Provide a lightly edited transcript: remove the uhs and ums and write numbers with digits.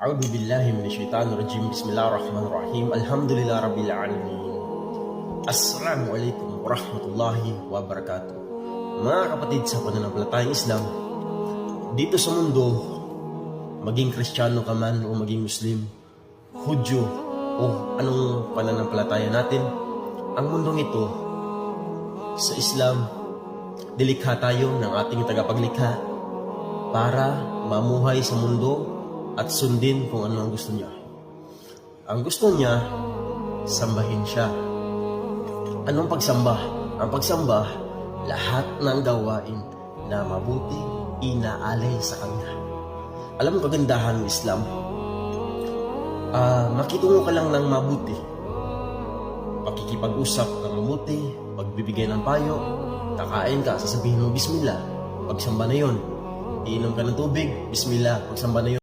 A'udhu billahi minasyaitanir rajim. Bismillahirrahmanirrahim. Alhamdulillah rabbil alamin. Assalamualaikum warahmatullahi wabarakatuh. Mga kapatid sa pananampalatayang Islam, dito sa mundo, maging Kristiyano ka man o maging Muslim, Hudyo o anong pananampalataya natin, ang mundong ito sa Islam, dilikha tayo ng ating tagapaglikha para mamuhay sa mundo at sundin kung ano ang gusto niya. Ang gusto niya, sambahin siya. Anong pagsamba? Ang pagsamba, lahat ng gawain na mabuti, inaalay sa Kanya. Alam mo kagandahan ng Islam? Makitungo ka lang ng mabuti. Pakikipag-usap ng mabuti, pagbibigay ng payo, kakain ka, sasabihin mo, Bismillah, pagsamba na yun. Iinom ka ng tubig, Bismillah, pagsamba na yun.